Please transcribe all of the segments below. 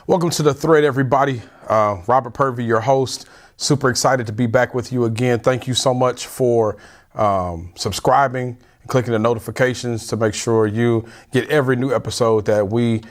Welcome to The Thread, everybody. Robert Purvey, your host. Super excited to be back with you again. Thank you so much for subscribing and clicking the notifications to make sure you get every new episode that we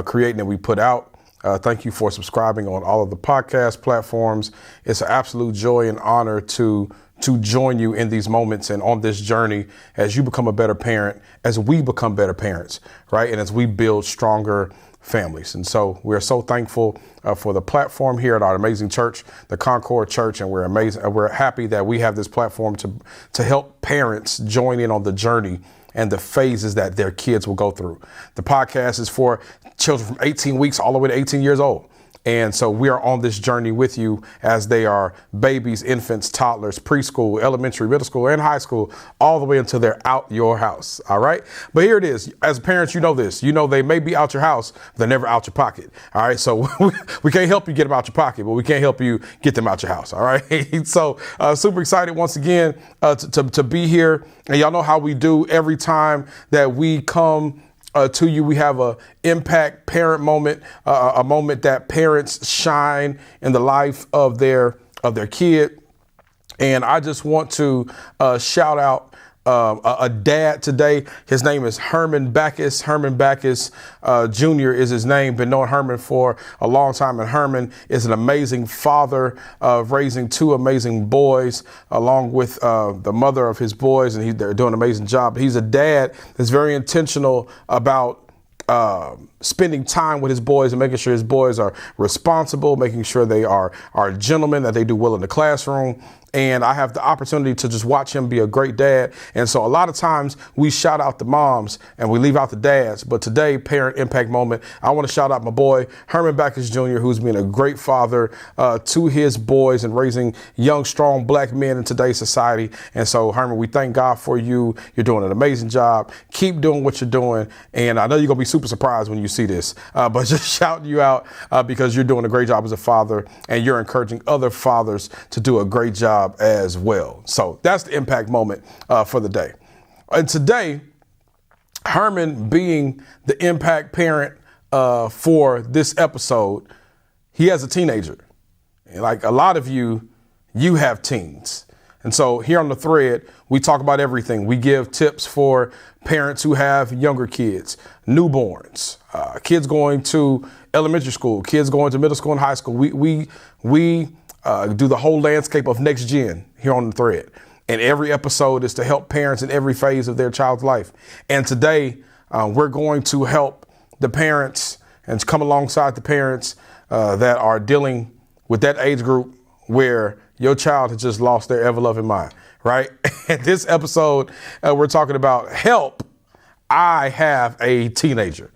create and that we put out. Thank you for subscribing on all of the podcast platforms. It's an absolute joy and honor to join you in these moments and on this journey as you become a better parent, as we become better parents, right? And as we build stronger families. And so we're so thankful for the platform here at our amazing church, the Concord Church, and we're happy that we have this platform to help parents join in on the journey and the phases that their kids will go through. The podcast is for children from 18 weeks all the way to 18 years old. And so we are on this journey with you as they are babies, infants, toddlers, preschool, elementary, middle school, and high school, all the way until they're out your house. All right. But here it is. As parents, you know this. You know they may be out your house, but they're never out your pocket. All right. So we can't help you get them out your pocket, but we can't help you get them out your house. All right. So super excited once again to be here. And y'all know how we do every time that we come to you. We have a impact parent moment, a moment that parents shine in the life of their kid. And I just want to shout out a dad today. His name is Herman Backus. Herman Backus Jr. is his name. Been knowing Herman for a long time. And Herman is an amazing father of raising two amazing boys along with the mother of his boys. And they're doing an amazing job. He's a dad that's very intentional about spending time with his boys and making sure his boys are responsible, making sure they are gentlemen, that they do well in the classroom. And I have the opportunity to just watch him be a great dad. And so a lot of times we shout out the moms and we leave out the dads. But today, parent impact moment, I want to shout out my boy, Herman Backus Jr., who's been a great father to his boys and raising young, strong black men in today's society. And so, Herman, we thank God for you. You're doing an amazing job. Keep doing what you're doing. And I know you're going to be super surprised when you see this, but just shouting you out because you're doing a great job as a father and you're encouraging other fathers to do a great job as well. So that's the impact moment for the day. And today, Herman being the impact parent for this episode, he has a teenager. And like a lot of you have teens. And so here on The Thread, we talk about everything. We give tips for parents who have younger kids, newborns, kids going to elementary school, kids going to middle school and high school. We do the whole landscape of next gen here on The Thread. And every episode is to help parents in every phase of their child's life. And today we're going to help the parents and come alongside the parents that are dealing with that age group where your child has just lost their ever-loving mind, right? And this episode, we're talking about help. I have a teenager.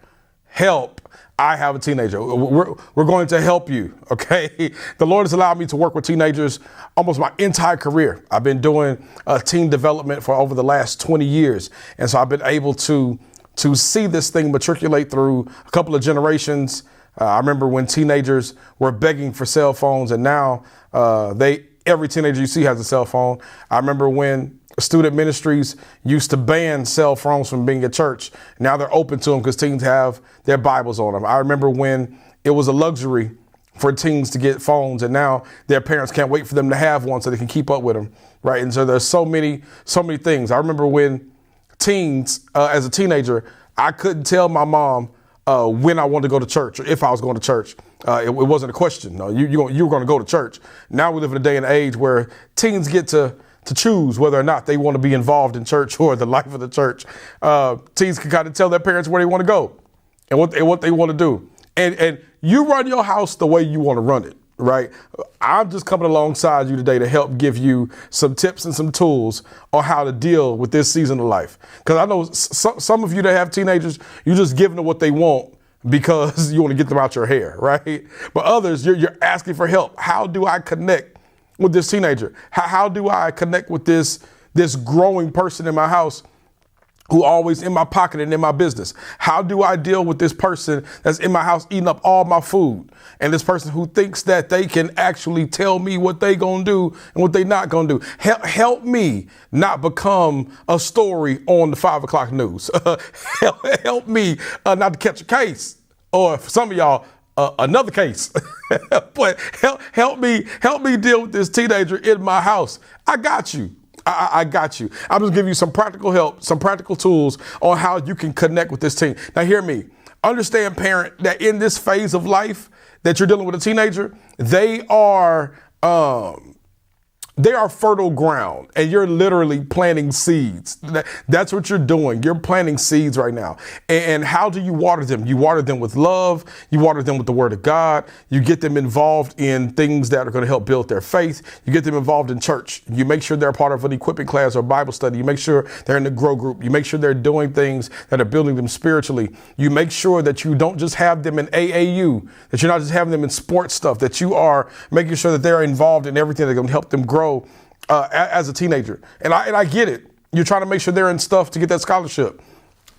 Help. I have a teenager. We're going to help you, okay? The Lord has allowed me to work with teenagers almost my entire career. I've been doing teen development for over the last 20 years. And so I've been able to see this thing matriculate through a couple of generations. I remember when teenagers were begging for cell phones, and now every teenager you see has a cell phone. I remember when student ministries used to ban cell phones from being at church. Now they're open to them because teens have their Bibles on them. I remember when it was a luxury for teens to get phones, and now their parents can't wait for them to have one so they can keep up with them, right? And so there's so many things. I remember when teens, as a teenager, I couldn't tell my mom when I wanted to go to church or if I was going to church. It wasn't a question. No, you were going to go to church. Now we live in a day and age where teens get to choose whether or not they want to be involved in church or the life of the church. Teens can kind of tell their parents where they want to go and what they want to do. And you run your house the way you want to run it, right? I'm just coming alongside you today to help give you some tips and some tools on how to deal with this season of life. Because I know some of you that have teenagers, you're just giving them what they want because you want to get them out your hair, right? But others, you're asking for help. How do I connect with this teenager? How do I connect with this growing person in my house who always in my pocket and in my business? How do I deal with this person that's in my house eating up all my food? And this person who thinks that they can actually tell me what they gonna do and what they not gonna do. Help me not become a story on the 5 o'clock news. Help me not to catch a case. Or for some of y'all, another case. But help me deal with this teenager in my house. I got you. I got you. I'm just giving you some practical help, some practical tools on how you can connect with this teen. Now, hear me. Understand, parent, that in this phase of life that you're dealing with a teenager, they are fertile ground, and you're literally planting seeds. That's what you're doing. You're planting seeds right now. And how do you water them? You water them with love. You water them with the word of God. You get them involved in things that are going to help build their faith. You get them involved in church. You make sure they're a part of an equipping class or Bible study. You make sure they're in the grow group. You make sure they're doing things that are building them spiritually. You make sure that you don't just have them in AAU, that you're not just having them in sports stuff, that you are making sure that they're involved in everything that's going to help them grow as a teenager. And I get it. You're trying to make sure they're in stuff to get that scholarship.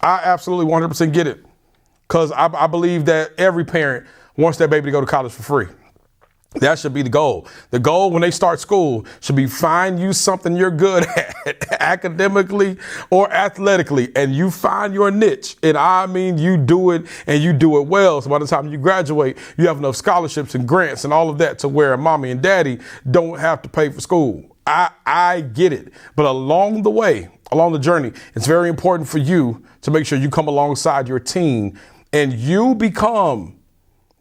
I absolutely 100% get it. Because I believe that every parent wants their baby to go to college for free. That should be the goal. The goal when they start school should be find you something you're good at academically or athletically, and you find your niche. And I mean, you do it and you do it well. So by the time you graduate, you have enough scholarships and grants and all of that to where mommy and daddy don't have to pay for school. I get it. But along the way, along the journey, it's very important for you to make sure you come alongside your teen and you become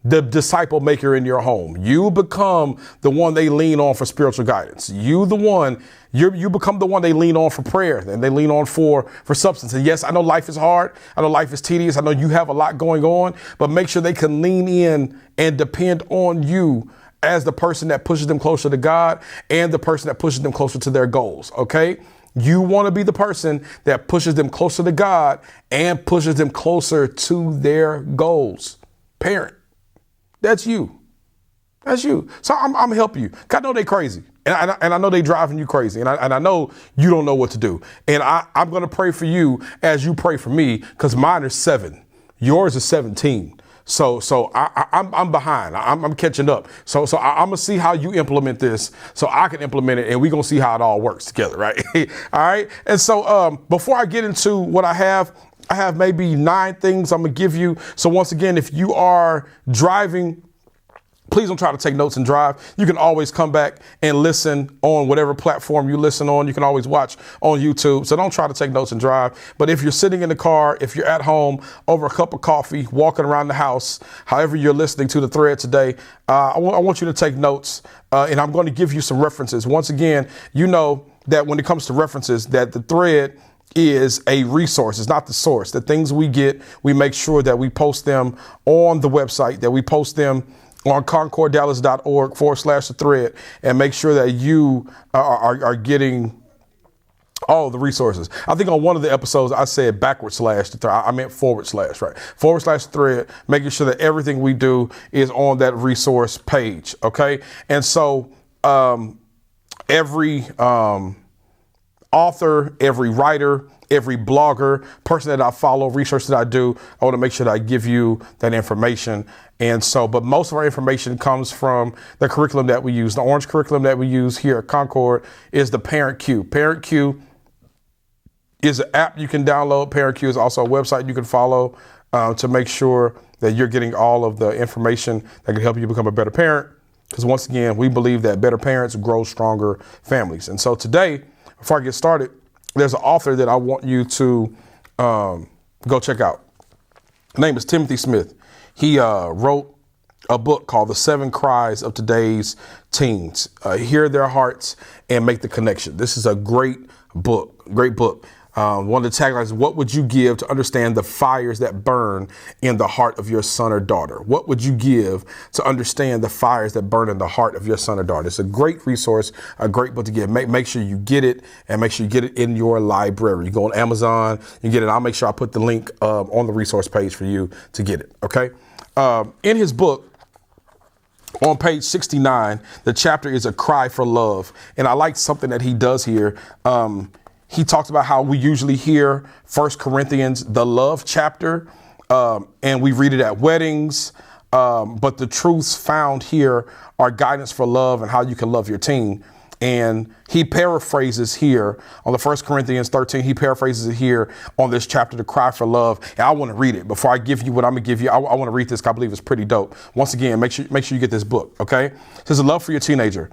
the disciple maker in your home. You become the one they lean on for spiritual guidance. You become the one they lean on for prayer, and they lean on for substance. And yes, I know life is hard. I know life is tedious. I know you have a lot going on, but make sure they can lean in and depend on you as the person that pushes them closer to God and the person that pushes them closer to their goals. Okay. You want to be the person that pushes them closer to God and pushes them closer to their goals. Parent. That's you. That's you. So I'm helping you. I know they crazy. And I know they driving you crazy. And I know you don't know what to do. And I'm going to pray for you as you pray for me, because mine is 7. Yours is 17. So I'm behind. I'm catching up. So I'm going to see how you implement this so I can implement it, and we're going to see how it all works together, right? All right. And so before I get into what I have maybe 9 things I'm going to give you. So once again, if you are driving, please don't try to take notes and drive. You can always come back and listen on whatever platform you listen on. You can always watch on YouTube. So don't try to take notes and drive. But if you're sitting in the car, if you're at home over a cup of coffee, walking around the house, however you're listening to the thread today, I want you to take notes. And I'm going to give you some references. Once again, you know that when it comes to references, that the thread is a resource. It's not the source. The things we get, we make sure that we post them on the website, that we post them on concorddallas.org/the thread, and make sure that you are getting all the resources. I think on one of the episodes I said /the thread. I meant /, right? /thread, making sure that everything we do is on that resource page. Okay. And so every author, every writer, every blogger, person that I follow, research that I do, I want to make sure that I give you that information. And so, but most of our information comes from the curriculum that we use. The orange curriculum that we use here at Concord is the Parent Q. Parent Q is an app you can download. Parent Q is also a website you can follow to make sure that you're getting all of the information that can help you become a better parent. Because once again, we believe that better parents grow stronger families. And so today, before I get started, there's an author that I want you to go check out. His name is Timothy Smith. He wrote a book called The 7 Cries of Today's Teens. Hear their hearts and make the connection. This is a great book. One of the taglines is, what would you give to understand the fires that burn in the heart of your son or daughter? What would you give to understand the fires that burn in the heart of your son or daughter? It's a great resource, a great book to get. Make sure you get it, and make sure you get it in your library. You go on Amazon, you get it. I'll make sure I put the link on the resource page for you to get it. Okay. In his book, on page 69, the chapter is A Cry for Love. And I like something that he does here. He talks about how we usually hear 1 Corinthians, the love chapter, and we read it at weddings. But the truths found here are guidance for love and how you can love your teen. And he paraphrases here on the 1 Corinthians 13. He paraphrases it here on this chapter, the cry for love. And I want to read it before I give you what I'm going to give you. I want to read this, 'cause I believe it's pretty dope. Once again, make sure you get this book. OK, it says a love for your teenager.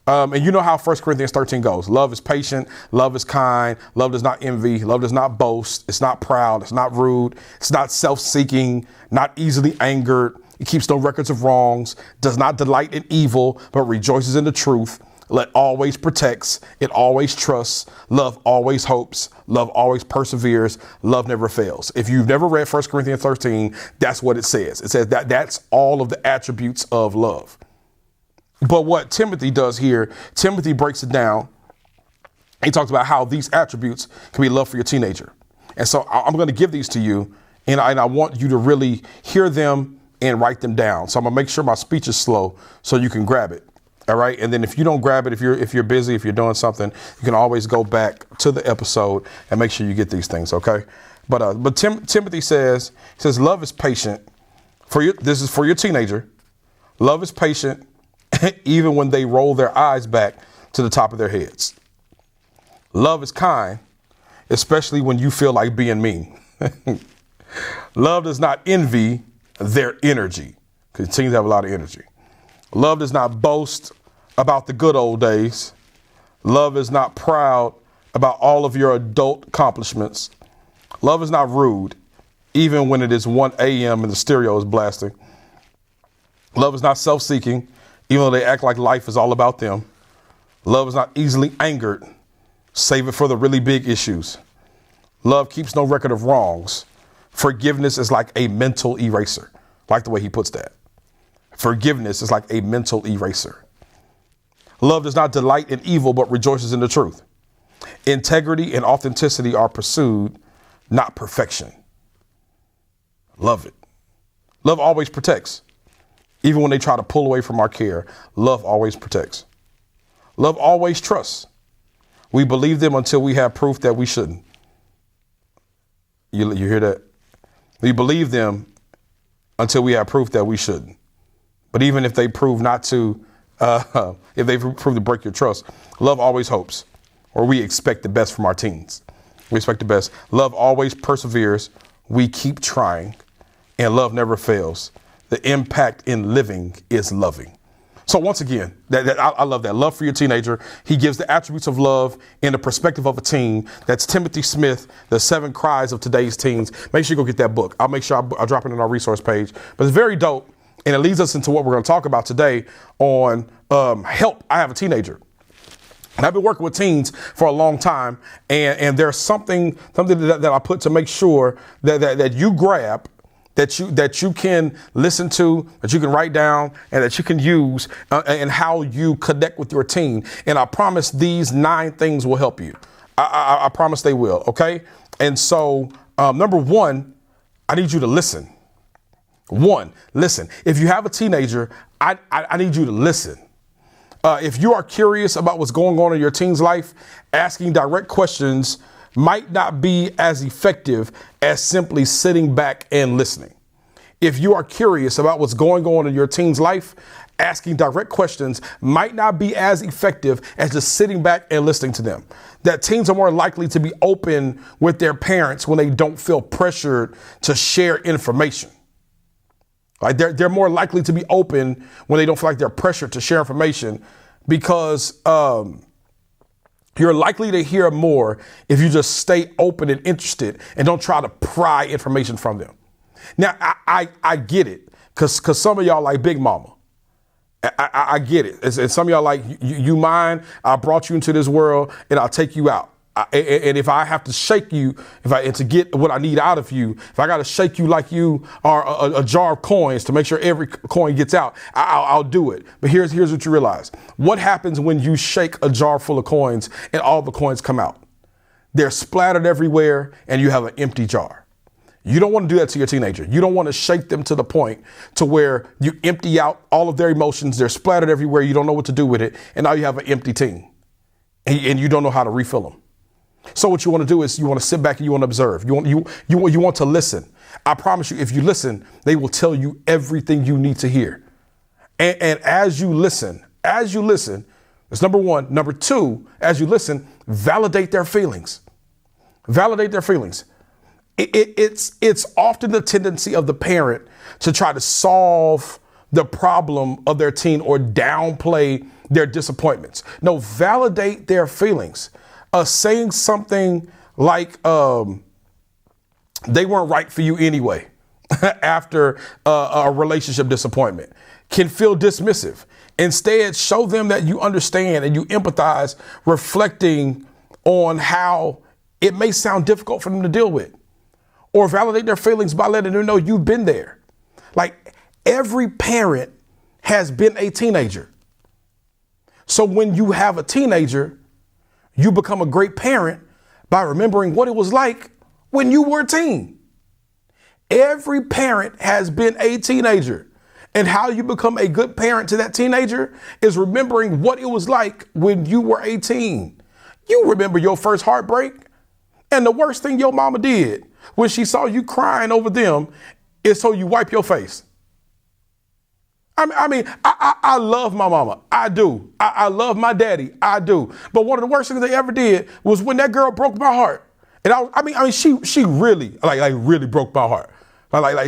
And you know how 1 Corinthians 13 goes. Love is patient. Love is kind. Love does not envy. Love does not boast. It's not proud. It's not rude. It's not self-seeking, not easily angered. It keeps no records of wrongs, does not delight in evil, but rejoices in the truth. Love always protects. It always trusts. Love always hopes. Love always perseveres. Love never fails. If you've never read 1 Corinthians 13, that's what it says. It says that's all of the attributes of love. But what Timothy does here, Timothy breaks it down. He talks about how these attributes can be love for your teenager. And so I'm going to give these to you, and I want you to really hear them and write them down. So I'm going to make sure my speech is slow so you can grab it. All right. And then if you don't grab it, if you're busy, if you're doing something, you can always go back to the episode and make sure you get these things. OK, but Timothy says love is patient this is for your teenager. Love is patient even when they roll their eyes back to the top of their heads. Love is kind, especially when you feel like being mean. Love does not envy their energy, because teens have a lot of energy. Love does not boast about the good old days. Love is not proud about all of your adult accomplishments. Love is not rude, even when it is 1 a.m. and the stereo is blasting. Love is not self-seeking, even though they act like life is all about them. Love is not easily angered. Save it for the really big issues. Love keeps no record of wrongs. Forgiveness is like a mental eraser. I like the way he puts that. Forgiveness is like a mental eraser. Love does not delight in evil, but rejoices in the truth. Integrity and authenticity are pursued, not perfection. Love it. Love always protects. Even when they try to pull away from our care, love always protects. Love always trusts. We believe them until we have proof that we shouldn't. You hear that? We believe them until we have proof that we shouldn't. But even if they prove not to, if they prove to break your trust, love always hopes, or we expect the best from our teens. We expect the best. Love always perseveres. We keep trying, and love never fails. The impact in living is loving. So once again, I love that. Love for your teenager. He gives the attributes of love in the perspective of a teen. That's Timothy Smith, The 7 Cries of Today's Teens. Make sure you go get that book. I'll make sure I drop it in our resource page. But it's very dope. And it leads us into what we're going to talk about today on help. I have a teenager. And I've been working with teens for a long time. And there's something that I put to make sure that you grab, that you can listen to, that you can write down, and that you can use and how you connect with your teen. And I promise these 9 things will help you. I promise they will. OK, and so number 1, I need you to listen. 1, listen. If you have a teenager, I need you to listen. If you are curious about what's going on in your teen's life, asking direct questions might not be as effective as simply sitting back and listening. If you are curious about what's going on in your teen's life, asking direct questions might not be as effective as just sitting back and listening to them. That teens are more likely to be open with their parents when they don't feel pressured to share information. Like they're more likely to be open when they don't feel like they're pressured to share information, because you're likely to hear more if you just stay open and interested and don't try to pry information from them. Now, I get it, because some of y'all like Big Mama. I get it. And some of y'all like, you mind? I brought you into this world and I'll take you out. And if I have to shake you, and to get what I need out of you, if I got to shake you like you are a jar of coins to make sure every coin gets out, I'll do it. But here's what you realize. What happens when you shake a jar full of coins and all the coins come out? They're splattered everywhere and you have an empty jar. You don't want to do that to your teenager. You don't want to shake them to the point to where you empty out all of their emotions. They're splattered everywhere. You don't know what to do with it. And now you have an empty teen and you don't know how to refill them. So what you want to do is you want to sit back and you want to observe. You want to listen. I promise you, if you listen, they will tell you everything you need to hear. And as you listen, That's number one. Number two, as you listen, validate their feelings. Validate their feelings. It's often the tendency of the parent to try to solve the problem of their teen or downplay their disappointments. No, validate their feelings. Saying something like they weren't right for you anyway after a relationship disappointment can feel dismissive. Instead, show them that you understand and you empathize, reflecting on how it may sound difficult for them to deal with. Or validate their feelings by letting them know you've been there. Like, every parent has been a teenager. So when you have a teenager, you become a great parent by remembering what it was like when you were a teen. Every parent has been a teenager. And how you become a good parent to that teenager is remembering what it was like when you were 18. You remember your first heartbreak, and the worst thing your mama did when she saw you crying over them is so you wipe your face. I love my mama. I do. I love my daddy. I do. But one of the worst things they ever did was when that girl broke my heart. And she really, really broke my heart.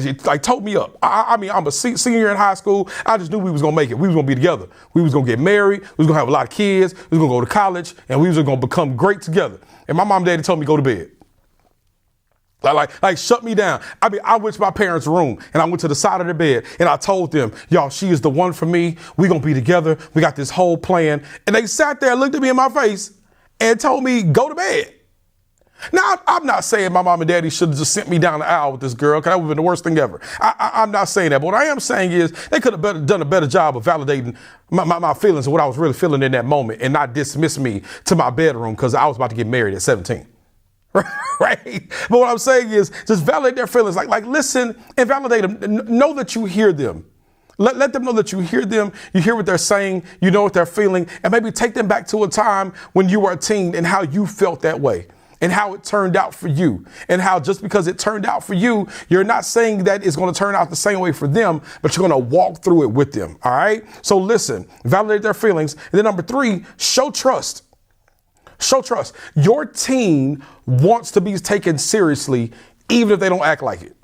She told me up. I'm a senior in high school. I just knew we was gonna make it. We was gonna be together. We was gonna get married. We was gonna have a lot of kids. We was gonna go to college, and we was gonna become great together. And my mom and daddy told me go to bed. Like shut me down. I went to my parents' room and I went to the side of their bed and I told them, y'all, she is the one for me. We gonna be together. We got this whole plan. And they sat there, looked at me in my face and told me, go to bed. Now, I'm not saying my mom and daddy should have just sent me down the aisle with this girl, because that would have been the worst thing ever. I'm not saying that. But what I am saying is they could have done a better job of validating my feelings and what I was really feeling in that moment and not dismiss me to my bedroom because I was about to get married at 17. Right? But what I'm saying is just validate their feelings. Like listen and validate them. Know that you hear them. Let them know that you hear them. You hear what they're saying. You know what they're feeling. And maybe take them back to a time when you were a teen and how you felt that way. And how it turned out for you, and how just because it turned out for you, you're not saying that it's going to turn out the same way for them, but you're going to walk through it with them. All right. So listen, validate their feelings. And then number three, show trust. Show trust. Your teen wants to be taken seriously, even if they don't act like it.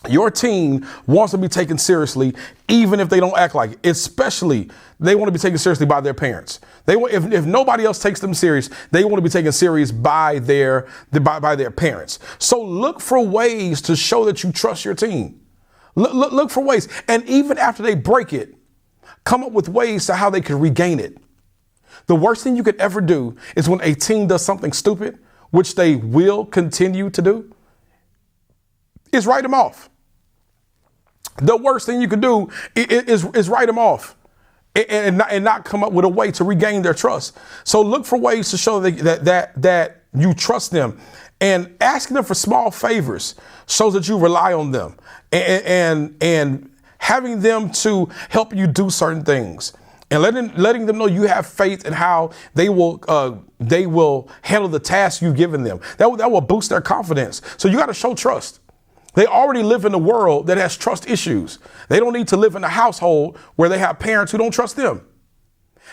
Your teen wants to be taken seriously, even if they don't act like it. Especially, they want to be taken seriously by their parents. They want, if nobody else takes them serious, they want to be taken serious by their parents. So look for ways to show that you trust your teen. Look for ways, and even after they break it, come up with ways to how they can regain it. The worst thing you could ever do is when a teen does something stupid, which they will continue to do, is write them off. The worst thing you can do is write them off and not come up with a way to regain their trust. So look for ways to show that you trust them, and asking them for small favors shows that you rely on them, and having them to help you do certain things, and letting them know you have faith in how they will handle the task you've given them. That will boost their confidence. So you got to show trust. They already live in a world that has trust issues. They don't need to live in a household where they have parents who don't trust them.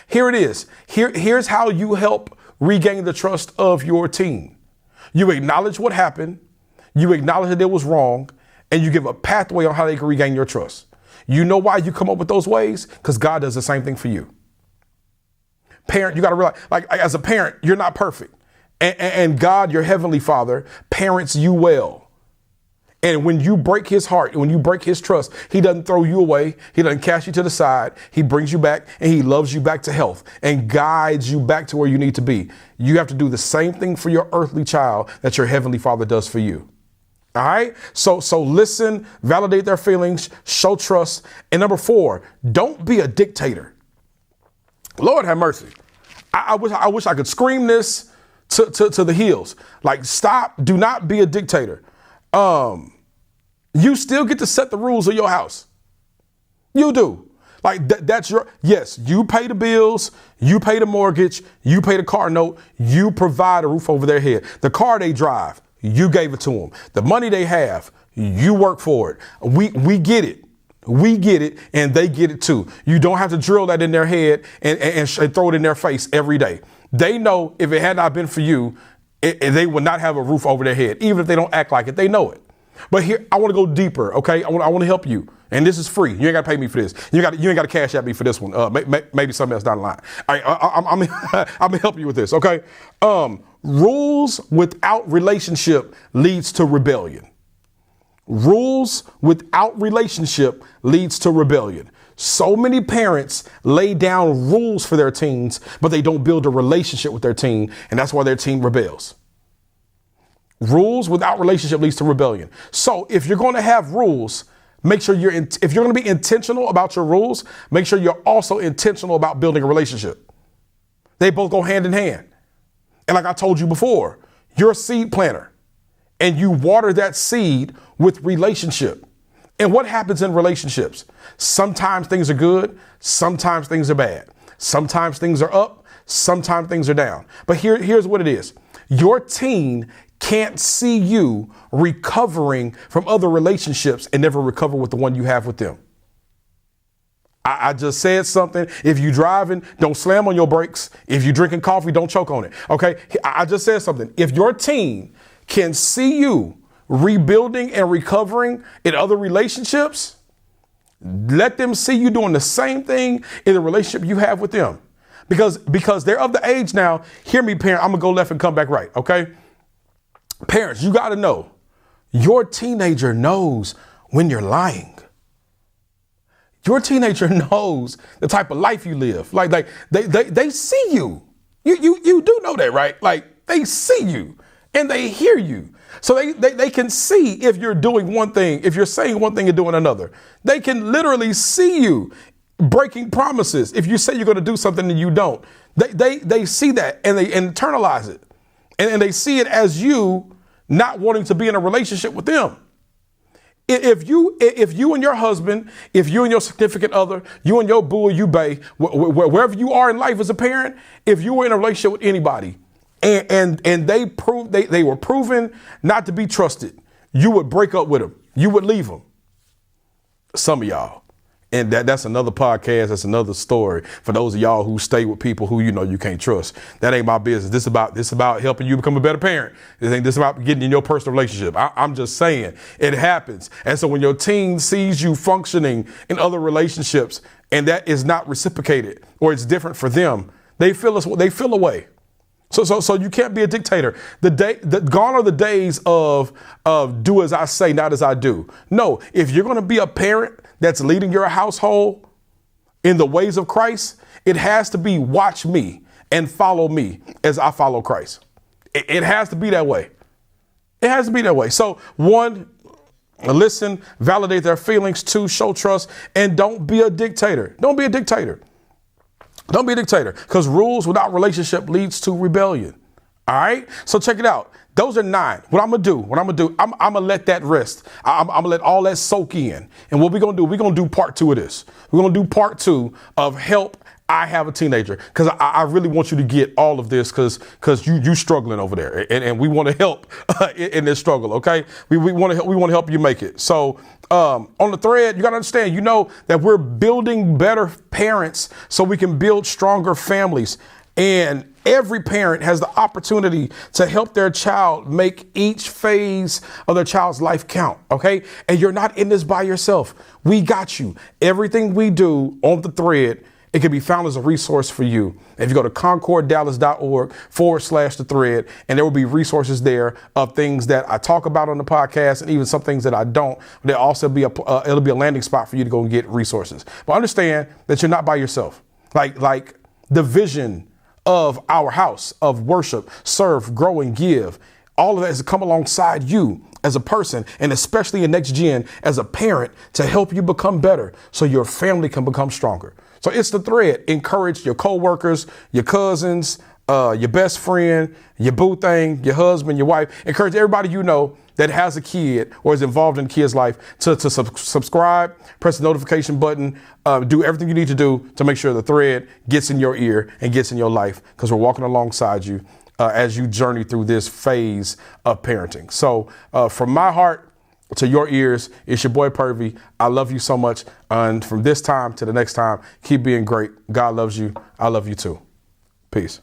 Here it is. Here's how you help regain the trust of your teen. You acknowledge what happened. You acknowledge that it was wrong, and you give a pathway on how they can regain your trust. You know why you come up with those ways? Because God does the same thing for you. Parent, you got to realize, like as a parent, you're not perfect. And God, your heavenly Father, parents you well. And when you break his heart, when you break his trust, he doesn't throw you away. He doesn't cast you to the side. He brings you back, and he loves you back to health and guides you back to where you need to be. You have to do the same thing for your earthly child that your heavenly Father does for you. All right. So listen, validate their feelings, show trust. And number 4, don't be a dictator. Lord have mercy. I wish I could scream this to the hills. Like, stop. Do not be a dictator. You still get to set the rules of your house. You do. Like that's yes, you pay the bills, you pay the mortgage, you pay the car note, you provide a roof over their head. The car they drive, you gave it to them. The money they have, you work for it. We get it. We get it and they get it too. You don't have to drill that in their head and throw it in their face every day. They know if it had not been for you, they would not have a roof over their head. Even if they don't act like it, they know it. But here, I want to go deeper, okay? I want to help you. And this is free. You ain't got to pay me for this. You ain't got to cash at me for this one. Maybe something else down the line. I'm going to help you with this, okay? Rules without relationship leads to rebellion. Rules without relationship leads to rebellion. So many parents lay down rules for their teens, but they don't build a relationship with their teen, and that's why their teen rebels. Rules without relationship leads to rebellion. So if you're going to have rules, make sure if you're going to be intentional about your rules, make sure you're also intentional about building a relationship. They both go hand in hand. And like I told you before, you're a seed planter and you water that seed with relationship. And what happens in relationships? Sometimes things are good. Sometimes things are bad. Sometimes things are up. Sometimes things are down. But here's what it is. Your teen can't see you recovering from other relationships and never recover with the one you have with them. I just said something. If you driving, don't slam on your brakes. If you drinking coffee, don't choke on it. Okay. I just said something. If your teen can see you rebuilding and recovering in other relationships, let them see you doing the same thing in the relationship you have with them. Because they're of the age now. Hear me, parent. I'm going to go left and come back right. Okay. Parents, you got to know your teenager knows when you're lying. Your teenager knows the type of life you live. Like they see you. You do know that, right? Like they see you and they hear you. So they can see if you're doing one thing, if you're saying one thing and doing another. They can literally see you breaking promises. If you say you're going to do something and you don't, they see that and they internalize it. And they see it as you not wanting to be in a relationship with them. If you and your husband, if you and your significant other, you and your boo or you bae, wherever you are in life as a parent, if you were in a relationship with anybody and they were proven not to be trusted, you would break up with them. You would leave them. Some of y'all. And that's another podcast. That's another story for those of y'all who stay with people who you can't trust. That ain't my business. This about helping you become a better parent. This about getting in your personal relationship. I'm just saying it happens. And so when your teen sees you functioning in other relationships and that is not reciprocated or it's different for them, they feel away. So you can't be a dictator. Gone are the days of do as I say, not as I do. No, if you're going to be a parent that's leading your household in the ways of Christ, it has to be watch me and follow me as I follow Christ. It has to be that way. It has to be that way. So 1, listen, validate their feelings. 2, show trust, and don't be a dictator. Don't be a dictator. Don't be a dictator, because rules without relationship leads to rebellion. All right. So check it out. Those are 9. What I'm going to do, I'm going to let that rest. I'm going to let all that soak in. And what we're going to do, we're going to do part 2 of this. We're going to do part 2 of help. I have a teenager, because I really want you to get all of this because you struggling over there, and we want to help in this struggle. OK, we want to help you make it. So on the thread, you got to understand, that we're building better parents so we can build stronger families. And every parent has the opportunity to help their child make each phase of their child's life count. OK, and you're not in this by yourself. We got you. Everything we do on the thread, it can be found as a resource for you. If you go to concorddallas.org/the thread, and there will be resources there of things that I talk about on the podcast and even some things that I don't. There'll also be it'll be a landing spot for you to go and get resources. But understand that you're not by yourself. Like the vision of our house of worship, serve, grow, and give. All of that is to come alongside you as a person, and especially in next gen as a parent, to help you become better so your family can become stronger. So it's the thread. Encourage your coworkers, your cousins, your best friend, your boo thing, your husband, your wife. Encourage everybody that has a kid or is involved in a kid's life to subscribe, press the notification button, do everything you need to do to make sure the thread gets in your ear and gets in your life, because we're walking alongside you as you journey through this phase of parenting. So from my heart, to your ears. It's your boy Pervy. I love you so much. And from this time to the next time, keep being great. God loves you. I love you too. Peace.